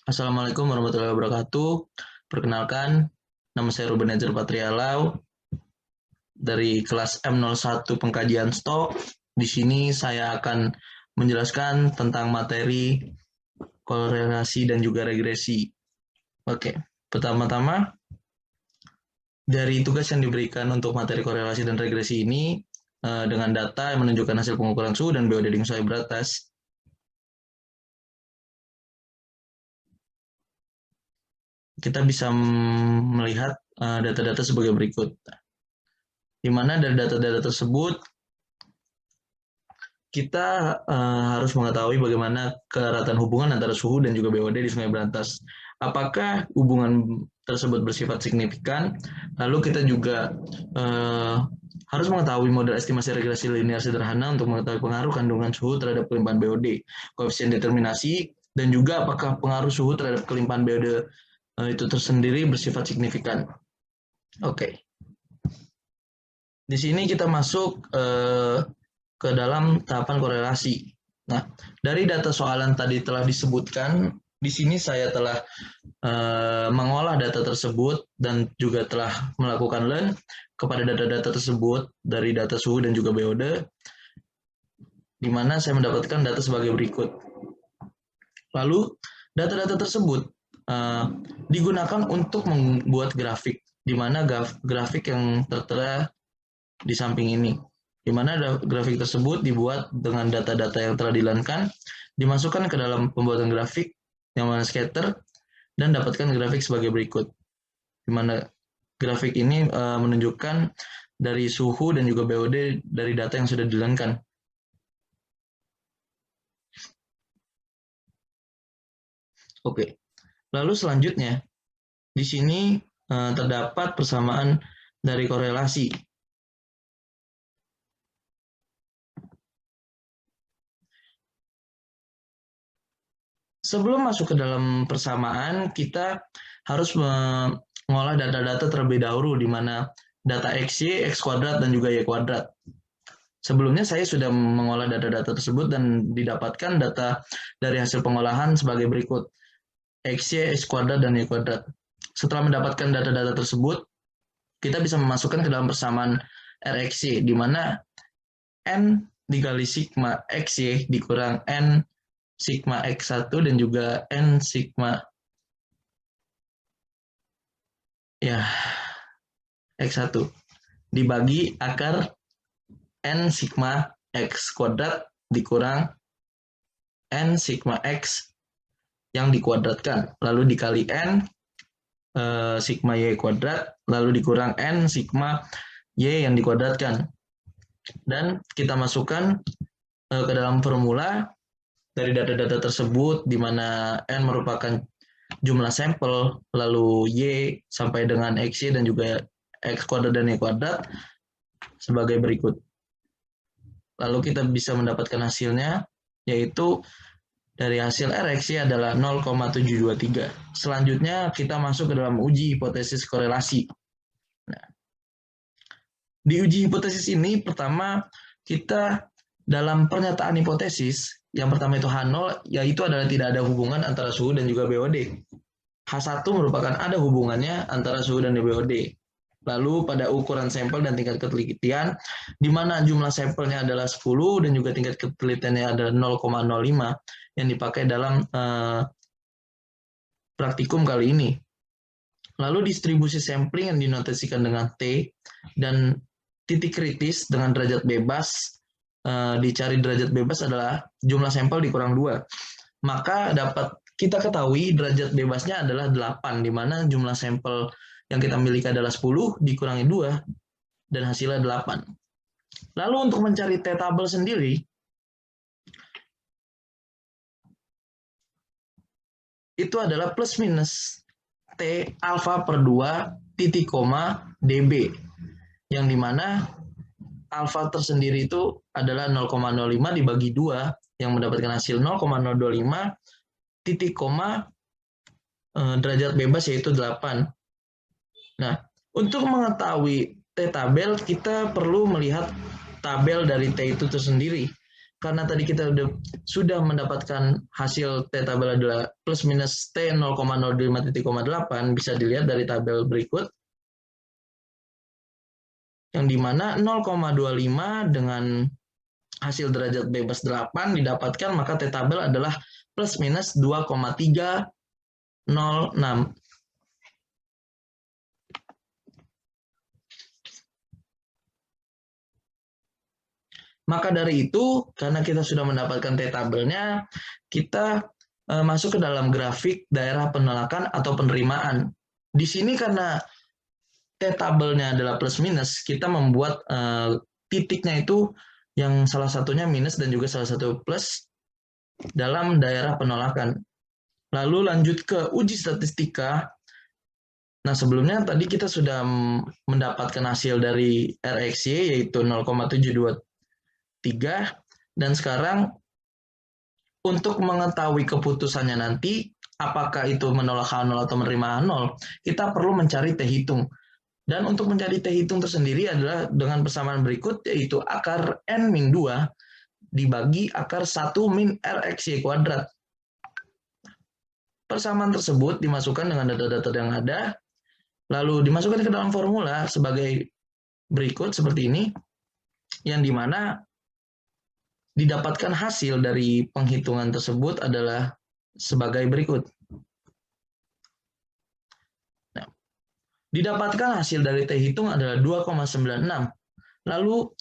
Assalamualaikum warahmatullahi wabarakatuh. Perkenalkan, nama saya Ruben Ezer Patrialau dari kelas M01 Pengkajian Stok. Di sini saya akan menjelaskan tentang materi korelasi dan juga regresi. Oke, pertama-tama dari tugas yang diberikan untuk materi korelasi dan regresi ini dengan data yang menunjukkan hasil pengukuran suhu dan BO Deding sesuai beratas. Kita bisa melihat data-data sebagai berikut. Di mana dari data-data tersebut kita harus mengetahui bagaimana kerataan hubungan antara suhu dan juga BOD di Sungai Berantas. Apakah hubungan tersebut bersifat signifikan? Lalu kita juga harus mengetahui model estimasi regresi linear sederhana untuk mengetahui pengaruh kandungan suhu terhadap kelimpahan BOD, koefisien determinasi, dan juga apakah pengaruh suhu terhadap kelimpahan BOD itu tersendiri bersifat signifikan. Oke. Di sini kita masuk ke dalam tahapan korelasi. Nah, dari data soalan tadi telah disebutkan, di sini saya telah mengolah data tersebut dan juga telah melakukan learn kepada data-data tersebut dari data suhu dan juga BOD, di mana saya mendapatkan data sebagai berikut. Lalu, data-data tersebut digunakan untuk membuat grafik, di mana grafik yang tertera di samping ini, di mana grafik tersebut dibuat dengan data-data yang telah dilankan, dimasukkan ke dalam pembuatan grafik yang mana scatter, dan dapatkan grafik sebagai berikut, di mana grafik ini menunjukkan dari suhu dan juga BOD dari data yang sudah dilankan. Oke. Lalu selanjutnya, di sini terdapat persamaan dari korelasi. Sebelum masuk ke dalam persamaan, kita harus mengolah data-data terlebih dahulu, di mana data XY, X kuadrat, dan juga Y kuadrat. Sebelumnya saya sudah mengolah data-data tersebut dan didapatkan data dari hasil pengolahan sebagai berikut. XY, X kuadrat, dan Y kuadrat. Setelah mendapatkan data-data tersebut, kita bisa memasukkan ke dalam persamaan RXY, di mana N dikali sigma XY dikurang N sigma X1 dan juga N sigma X1 dibagi akar N sigma X kuadrat dikurang N sigma X yang dikuadratkan, lalu dikali N sigma Y kuadrat, lalu dikurang N sigma Y yang dikuadratkan. Dan kita masukkan ke dalam formula dari data-data tersebut, di mana N merupakan jumlah sampel, lalu Y sampai dengan XY dan juga X kuadrat dan Y kuadrat sebagai berikut. Lalu kita bisa mendapatkan hasilnya, yaitu dari hasil RXY adalah 0,723. Selanjutnya kita masuk ke dalam uji hipotesis korelasi. Nah, di uji hipotesis ini, pertama kita dalam pernyataan hipotesis, yang pertama itu H0, yaitu adalah tidak ada hubungan antara suhu dan juga BOD. H1 merupakan ada hubungannya antara suhu dan BOD. Lalu pada ukuran sampel dan tingkat ketelitian, di mana jumlah sampelnya adalah 10 dan juga tingkat ketelitiannya adalah 0,05 yang dipakai dalam praktikum kali ini. Lalu distribusi sampling yang dinotasikan dengan T dan titik kritis dengan derajat bebas, dicari derajat bebas adalah jumlah sampel dikurang 2. Maka dapat kita ketahui derajat bebasnya adalah 8, di mana jumlah sampel yang kita miliki adalah 10 dikurangi 2 dan hasilnya 8. Lalu untuk mencari T-tabel sendiri, itu adalah plus minus T alfa per 2 titik koma dB, yang dimana alfa tersendiri itu adalah 0,05 dibagi 2 yang mendapatkan hasil 0,025 titik koma derajat bebas yaitu 8. Nah, untuk mengetahui T-tabel kita perlu melihat tabel dari T itu tersendiri, karena tadi kita sudah mendapatkan hasil T tabel adalah plus minus T 0,05,8, bisa dilihat dari tabel berikut, yang dimana 0,25 dengan hasil derajat bebas 8 didapatkan, maka T tabel adalah plus minus 2,306. Maka dari itu, karena kita sudah mendapatkan T-tabelnya, kita masuk ke dalam grafik daerah penolakan atau penerimaan. Di sini karena T-tabelnya adalah plus minus, kita membuat titiknya itu yang salah satunya minus dan juga salah satu plus dalam daerah penolakan. Lalu lanjut ke uji statistika. Nah, sebelumnya tadi kita sudah mendapatkan hasil dari RxY yaitu 0,723, dan sekarang untuk mengetahui keputusannya nanti apakah itu menolak H0 atau menerima H0, kita perlu mencari T hitung. Dan untuk mencari T hitung tersendiri adalah dengan persamaan berikut, yaitu akar N min 2 dibagi akar 1 min RxY kuadrat. Persamaan tersebut dimasukkan dengan data-data yang ada, lalu dimasukkan ke dalam formula sebagai berikut seperti ini, yang dimana didapatkan hasil dari penghitungan tersebut adalah sebagai berikut. Nah, didapatkan hasil dari T hitung adalah 2,96. Lalu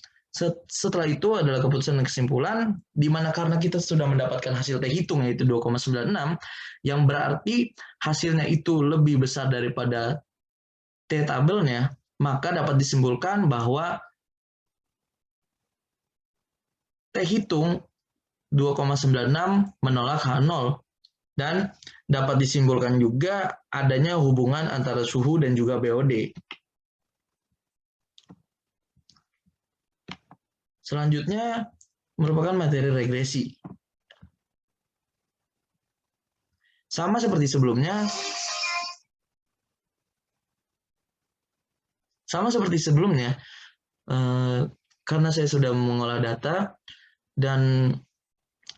setelah itu adalah keputusan dan kesimpulan, di mana karena kita sudah mendapatkan hasil T hitung yaitu 2,96, yang berarti hasilnya itu lebih besar daripada T tabelnya, maka dapat disimpulkan bahwa T hitung 2,96 menolak H0, dan dapat disimpulkan juga adanya hubungan antara suhu dan juga BOD. Selanjutnya merupakan materi regresi. Sama seperti sebelumnya, karena saya sudah mengolah data, dan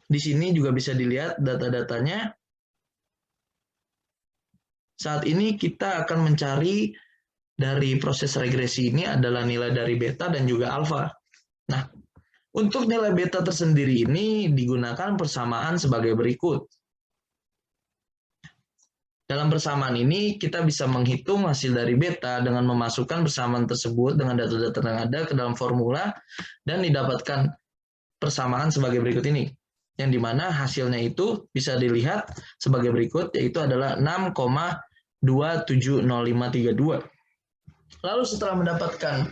di sini juga bisa dilihat data-datanya. Saat ini kita akan mencari dari proses regresi ini adalah nilai dari beta dan juga alfa. Nah, untuk nilai beta tersendiri ini digunakan persamaan sebagai berikut. Dalam persamaan ini kita bisa menghitung hasil dari beta dengan memasukkan persamaan tersebut dengan data-data yang ada ke dalam formula, dan didapatkan persamaan sebagai berikut ini, yang dimana hasilnya itu bisa dilihat sebagai berikut, yaitu adalah 6,270532. Lalu setelah mendapatkan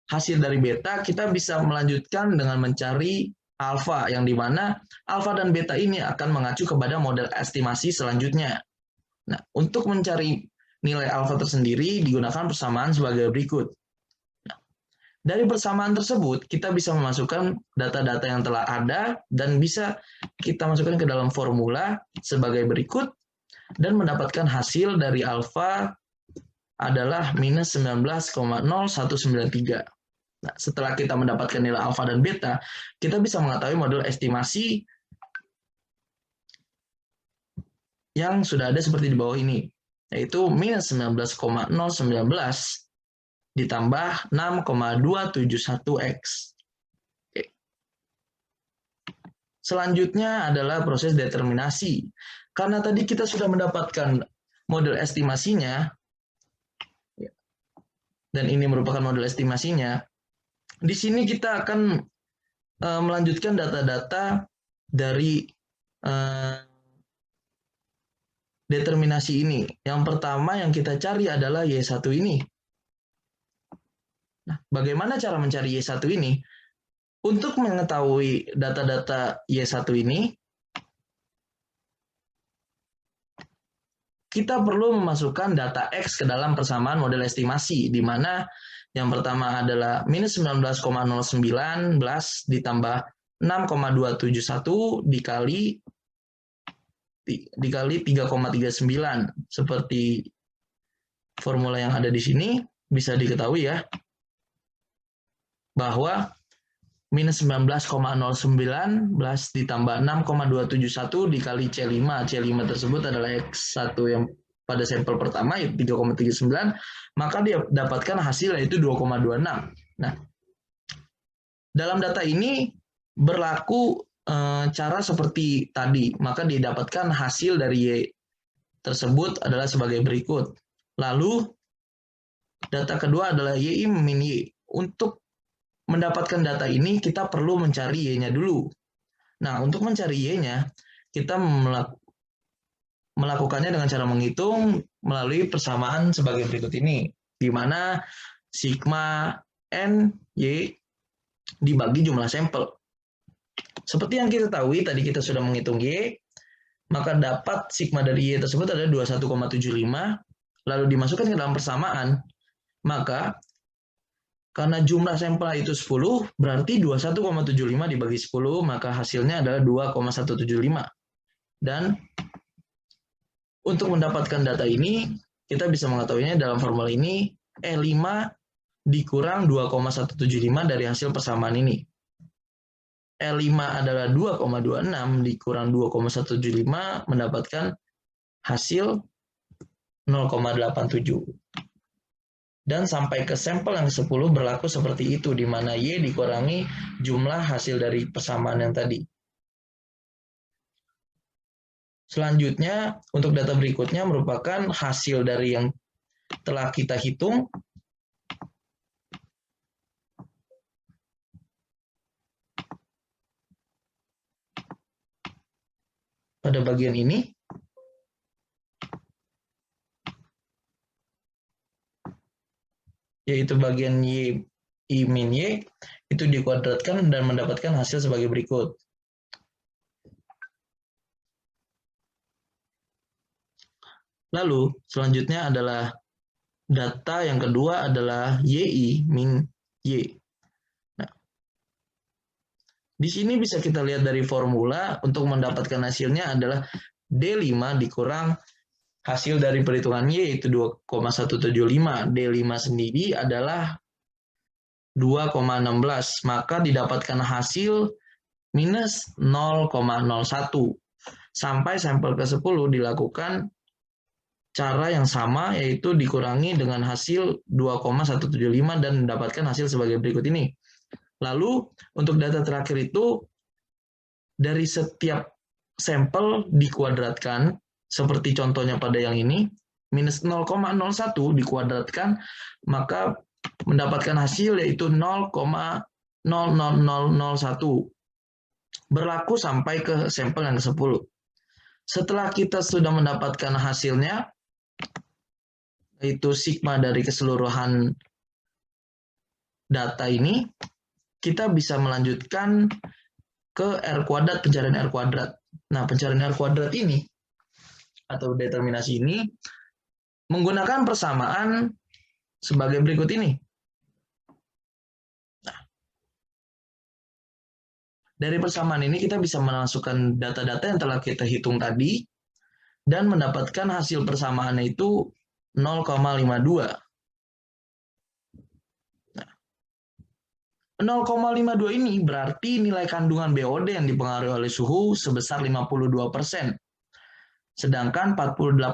hasil dari beta, kita bisa melanjutkan dengan mencari alfa, yang dimana alfa dan beta ini akan mengacu kepada model estimasi selanjutnya. Nah, untuk mencari nilai alfa tersendiri digunakan persamaan sebagai berikut. Dari persamaan tersebut, kita bisa memasukkan data-data yang telah ada dan bisa kita masukkan ke dalam formula sebagai berikut, dan mendapatkan hasil dari alfa adalah minus 19,0193. Nah, setelah kita mendapatkan nilai alfa dan beta, kita bisa mengetahui model estimasi yang sudah ada seperti di bawah ini, yaitu minus 19,019 ditambah 6,271X. Oke. Selanjutnya adalah proses determinasi. Karena tadi kita sudah mendapatkan model estimasinya, dan ini merupakan model estimasinya, di sini kita akan melanjutkan data-data dari determinasi ini. Yang pertama yang kita cari adalah Y1 ini. Nah, bagaimana cara mencari Y1 ini? Untuk mengetahui data-data Y1 ini, kita perlu memasukkan data X ke dalam persamaan model estimasi, di mana yang pertama adalah minus 19,019 ditambah 6,271 dikali 3,39. Seperti formula yang ada di sini, bisa diketahui ya, bahwa minus 19,019 ditambah 6,271 dikali C5. C5 tersebut adalah X1 yang pada sampel pertama, yaitu 3,39, maka dia dapatkan hasil yaitu 2,26. Nah, dalam data ini berlaku cara seperti tadi, maka didapatkan hasil dari Y tersebut adalah sebagai berikut. Lalu, data kedua adalah Y min Y. Untuk mendapatkan data ini, kita perlu mencari Y-nya dulu. Nah, untuk mencari Y-nya, kita melakukannya dengan cara menghitung melalui persamaan sebagai berikut ini, di mana sigma N Y dibagi jumlah sampel. Seperti yang kita tahu, tadi kita sudah menghitung Y, maka dapat sigma dari Y tersebut adalah 21,75, lalu dimasukkan ke dalam persamaan, maka karena jumlah sampel itu 10, berarti 21,75 dibagi 10, maka hasilnya adalah 2,175. Dan untuk mendapatkan data ini, kita bisa mengetahuinya dalam formula ini, E5 dikurang 2,175 dari hasil persamaan ini. E5 adalah 2,26 dikurang 2,175 mendapatkan hasil 0,87. Dan sampai ke sampel yang 10 berlaku seperti itu, di mana Y dikurangi jumlah hasil dari persamaan yang tadi. Selanjutnya, untuk data berikutnya merupakan hasil dari yang telah kita hitung. Pada bagian ini, yaitu bagian Y, I min Y, itu dikuadratkan dan mendapatkan hasil sebagai berikut. Lalu, selanjutnya adalah data yang kedua adalah YI min Y. Nah, di sini bisa kita lihat dari formula untuk mendapatkan hasilnya adalah D5 dikurang hasil dari perhitungan Y, yaitu 2,175. D5 sendiri adalah 2,16. Maka didapatkan hasil minus 0,01. Sampai sampel ke-10 dilakukan cara yang sama, yaitu dikurangi dengan hasil 2,175 dan mendapatkan hasil sebagai berikut ini. Lalu, untuk data terakhir itu, dari setiap sampel dikuadratkan, seperti contohnya pada yang ini, minus 0,01 dikuadratkan, maka mendapatkan hasil yaitu 0,00001. Berlaku sampai ke sampel yang ke-10. Setelah kita sudah mendapatkan hasilnya, yaitu sigma dari keseluruhan data ini, kita bisa melanjutkan ke R kuadrat, pencarian R kuadrat. Nah, pencarian R kuadrat ini, atau determinasi ini, menggunakan persamaan sebagai berikut ini. Nah, dari persamaan ini kita bisa memasukkan data-data yang telah kita hitung tadi, dan mendapatkan hasil persamaannya itu 0,52. 0,52 ini berarti nilai kandungan BOD yang dipengaruhi oleh suhu sebesar 52%. Sedangkan 48%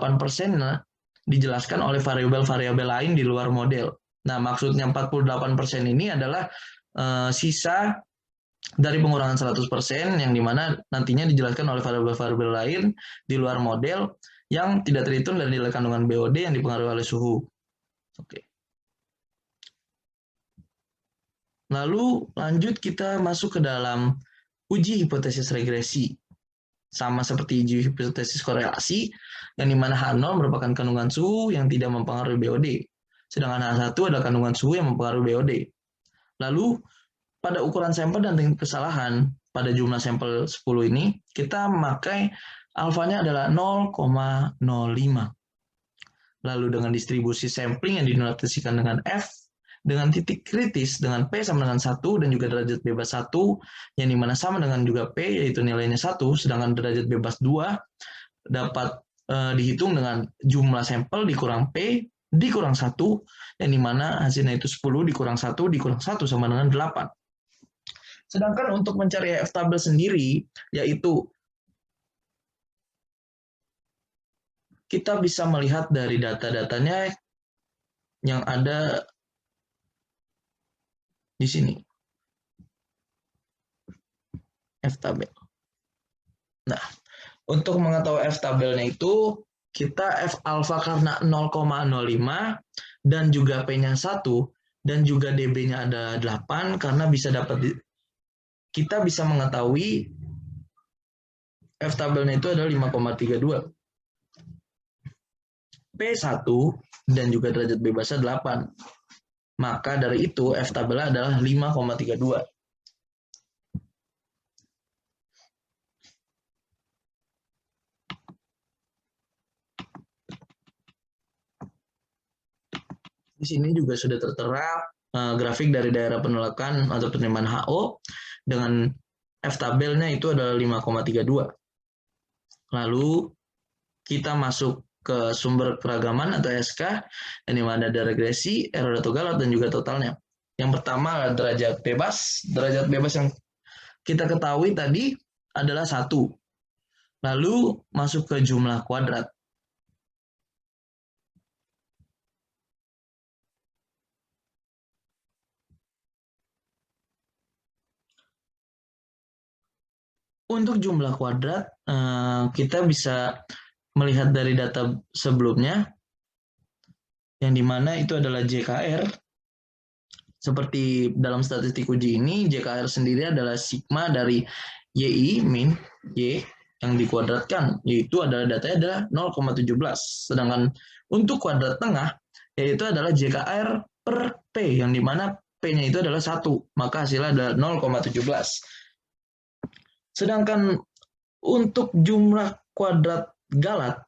dijelaskan oleh variabel-variabel lain di luar model. Nah, maksudnya 48% ini adalah sisa dari pengurangan 100%, yang dimana nantinya dijelaskan oleh variabel-variabel lain di luar model yang tidak terhitung dari nilai kandungan BOD yang dipengaruhi oleh suhu. Oke. Lalu lanjut kita masuk ke dalam uji hipotesis regresi. Sama seperti uji hipotesis korelasi, yang dimana H0 merupakan kandungan suhu yang tidak mempengaruhi BOD. Sedangkan H1 adalah kandungan suhu yang mempengaruhi BOD. Lalu, pada ukuran sampel dan tingkat kesalahan, pada jumlah sampel 10 ini, kita memakai alfanya adalah 0,05. Lalu dengan distribusi sampling yang dinotiskan dengan F, dengan titik kritis dengan P sama dengan 1 dan juga derajat bebas 1, yang dimana sama dengan juga P, yaitu nilainya 1, sedangkan derajat bebas 2 dapat dihitung dengan jumlah sampel dikurang P dikurang 1, yang dimana hasilnya itu 10 dikurang 1 dikurang 1 sama dengan 8. Sedangkan untuk mencari F tabel sendiri, yaitu kita bisa melihat dari data-datanya yang ada di sini, F tabel. Nah, untuk mengetahui F tabelnya itu, kita F alfa karena 0,05 dan juga P-nya 1 dan juga DB-nya ada 8 karena bisa dapat kita bisa mengetahui F tabelnya itu adalah 5,32. P1 dan juga derajat bebasnya 8. Maka dari itu F tabelnya adalah 5,32. Di sini juga sudah tertera grafik dari daerah penolakan atau penerimaan HO dengan F tabelnya itu adalah 5,32. Lalu kita masuk ke sumber keragaman atau SK, yang dimana ada regresi, error atau galat, dan juga totalnya. Yang pertama adalah derajat bebas. Derajat bebas yang kita ketahui tadi adalah 1. Lalu masuk ke jumlah kuadrat. Untuk jumlah kuadrat, kita bisa melihat dari data sebelumnya, yang dimana itu adalah JKR. Seperti dalam statistik uji ini, JKR sendiri adalah sigma dari YI min Y yang dikuadratkan, yaitu adalah datanya adalah 0,17. Sedangkan untuk kuadrat tengah, yaitu adalah JKR per P, yang dimana P-nya itu adalah 1, maka hasilnya adalah 0,17. Sedangkan untuk jumlah kuadrat galat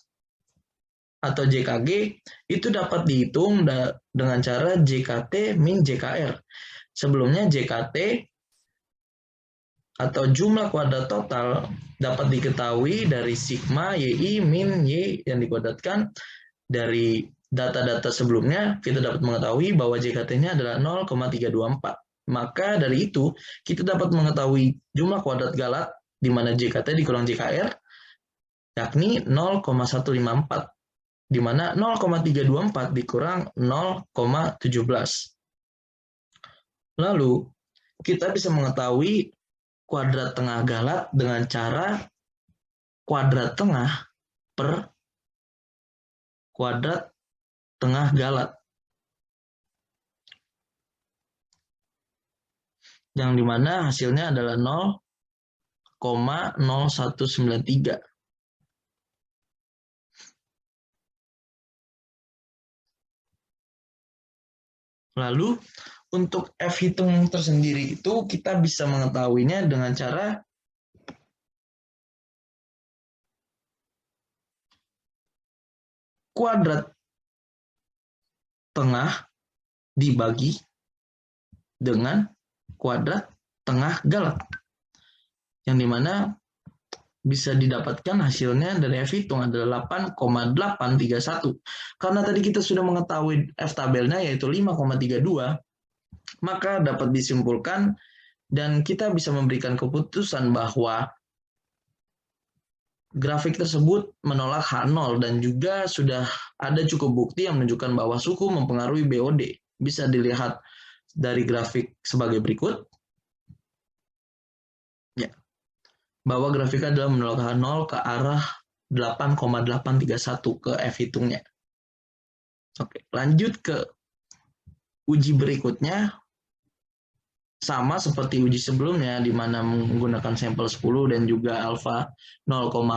atau JKG itu dapat dihitung dengan cara JKT min JKR. Sebelumnya JKT atau jumlah kuadrat total dapat diketahui dari sigma YI min Y yang dikuadratkan. Dari data-data sebelumnya kita dapat mengetahui bahwa JKT-nya adalah 0,324. Maka dari itu kita dapat mengetahui jumlah kuadrat galat di mana JKT dikurang JKR yakni 0,154, di mana 0,324 dikurang 0,17. Lalu kita bisa mengetahui kuadrat tengah galat dengan cara kuadrat tengah per kuadrat tengah galat, yang dimana hasilnya adalah 0,0193. Lalu untuk F hitung tersendiri itu kita bisa mengetahuinya dengan cara kuadrat tengah dibagi dengan kuadrat tengah galat, yang dimana bisa didapatkan hasilnya dari F hitung adalah 8,831. Karena tadi kita sudah mengetahui F tabelnya yaitu 5,32, maka dapat disimpulkan dan kita bisa memberikan keputusan bahwa grafik tersebut menolak H0 dan juga sudah ada cukup bukti yang menunjukkan bahwa suhu mempengaruhi BOD. Bisa dilihat dari grafik sebagai berikut. Ya, bahwa grafiknya adalah menolak H0 ke arah 8,831 ke F hitungnya. Oke, lanjut ke uji berikutnya. Sama seperti uji sebelumnya, di mana menggunakan sampel 10 dan juga alfa 0,05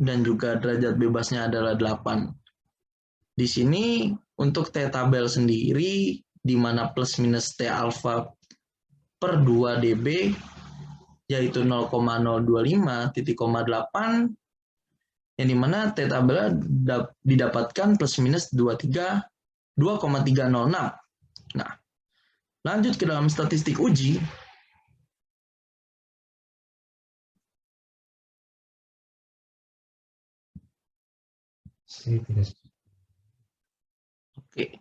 dan juga derajat bebasnya adalah 8. Di sini untuk T tabel sendiri, di mana plus minus T alfa per 2 dB, yaitu 0,025,8, yang dimana T tabelnya didapatkan plus minus 2,306. Nah, lanjut ke dalam statistik uji. Oke.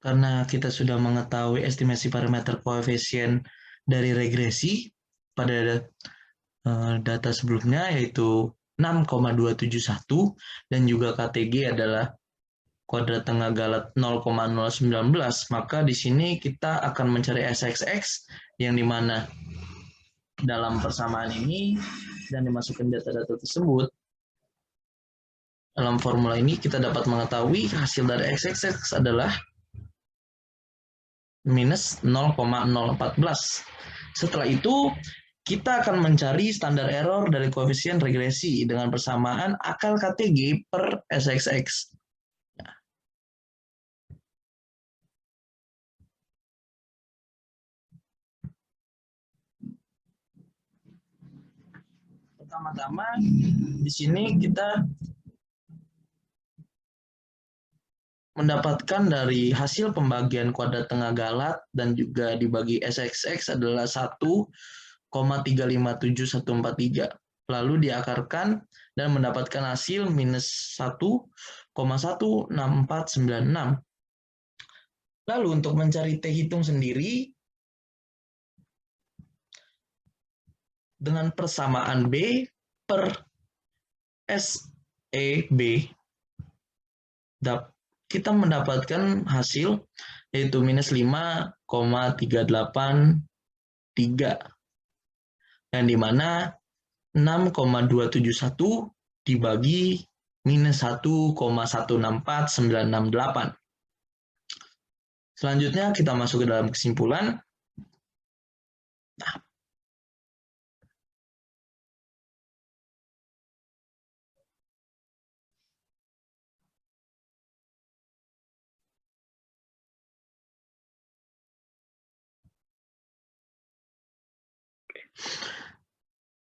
karena kita sudah mengetahui estimasi parameter koefisien dari regresi pada data sebelumnya, yaitu 6,271, dan juga KTG adalah kuadrat tengah galat 0,019, maka di sini kita akan mencari SXX, yang dimana dalam persamaan ini dan dimasukkan data-data tersebut, dalam formula ini kita dapat mengetahui hasil dari XXX adalah minus 0,014. Setelah itu, kita akan mencari standar error dari koefisien regresi dengan persamaan akal KTG per SXX. Pertama-tama, di sini kita mendapatkan dari hasil pembagian kuadrat tengah galat dan juga dibagi SXX adalah 1,357143. Lalu diakarkan dan mendapatkan hasil minus 1,16496. Lalu untuk mencari T hitung sendiri, dengan persamaan B per SEB, kita mendapatkan hasil yaitu minus 5,383, yang dimana 6,271 dibagi minus 1,164968. Selanjutnya kita masuk ke dalam kesimpulan.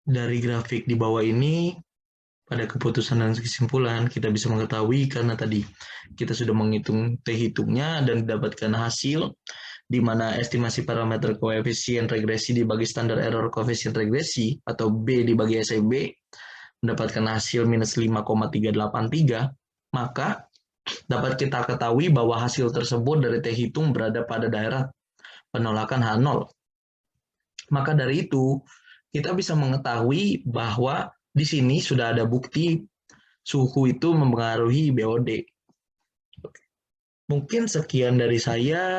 Dari grafik di bawah ini, pada keputusan dan kesimpulan, kita bisa mengetahui karena tadi kita sudah menghitung T hitungnya dan didapatkan hasil di mana estimasi parameter koefisien regresi dibagi standar error koefisien regresi atau B dibagi SEB mendapatkan hasil minus 5,383, maka dapat kita ketahui bahwa hasil tersebut dari T hitung berada pada daerah penolakan H0. Maka dari itu, kita bisa mengetahui bahwa di sini sudah ada bukti suhu itu mempengaruhi BOD. Mungkin sekian dari saya.